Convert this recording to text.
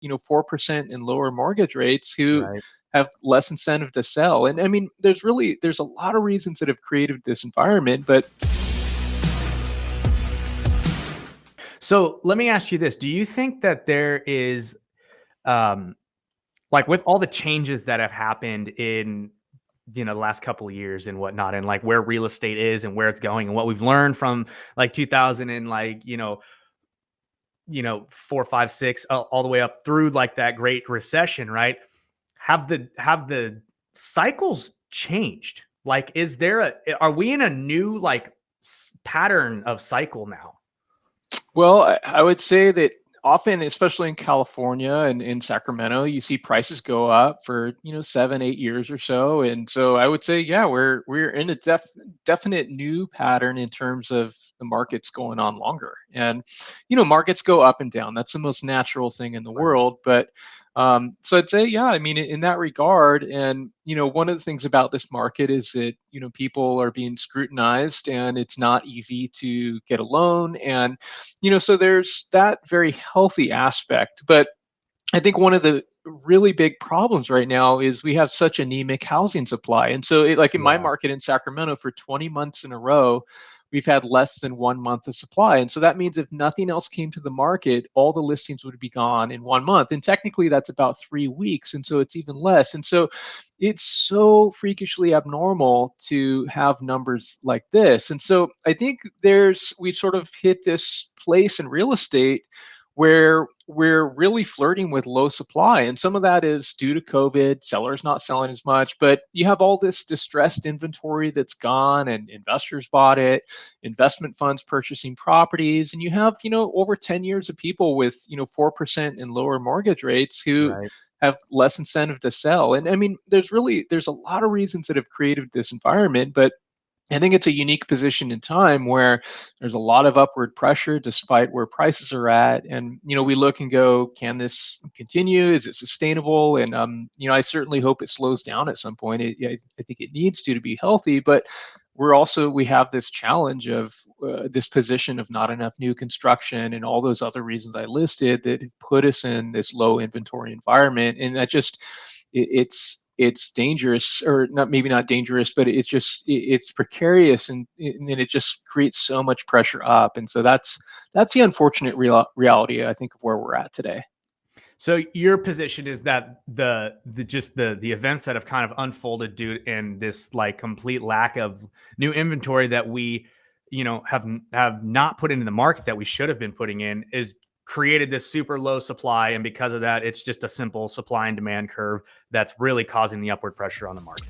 4% and lower mortgage rates who Right. have less incentive to sell. And I mean, there's a lot of reasons that have created this environment, but So let me ask you this. Do you think that there is, like with all the changes that have happened in, the last couple of years and whatnot, and like where real estate is and where it's going and what we've learned from like 2000 and like, 4, 5, 6, all the way up through like that great recession, right? Have the cycles changed? Like, are we in a new like pattern of cycle now? well, I would say that often, especially in California and in Sacramento, you see prices go up for 7, 8 years or so, and so I would say, yeah, we're in a definite new pattern in terms of the markets going on longer, and markets go up and down. That's the most natural thing in the Right. world, but so I'd say, yeah, I mean, in that regard, and one of the things about this market is that people are being scrutinized, and it's not easy to get a loan, and so there's that very healthy aspect. But I think one of the really big problems right now is we have such anemic housing supply. And so, like in my Yeah. market in Sacramento, for 20 months in a row, we've had less than 1 month of supply. And so that means if nothing else came to the market, all the listings would be gone in 1 month. And technically, that's about 3 weeks. And so it's even less. And so it's so freakishly abnormal to have numbers like this. And so I think we sort of hit this place in real estate where we're really flirting with low supply. And some of that is due to COVID, sellers not selling as much, but you have all this distressed inventory that's gone and investors bought it, investment funds purchasing properties, and you have, over 10 years of people with, 4% and lower mortgage rates who Right. have less incentive to sell. And I mean, there's a lot of reasons that have created this environment, but I think it's a unique position in time where there's a lot of upward pressure despite where prices are at. And, we look and go, can this continue? Is it sustainable? And, I certainly hope it slows down at some point. I think it needs to be healthy, but we have this challenge of this position of not enough new construction and all those other reasons I listed that have put us in this low inventory environment. And that just, it's dangerous, or not, maybe not dangerous, but it's precarious, and it just creates so much pressure up. And so that's the unfortunate reality, I think, of where we're at today. So your position is that the events that have kind of unfolded due in this like complete lack of new inventory that we, have not put into the market that we should have been putting in is created this super low supply, and because of that, it's just a simple supply and demand curve that's really causing the upward pressure on the market.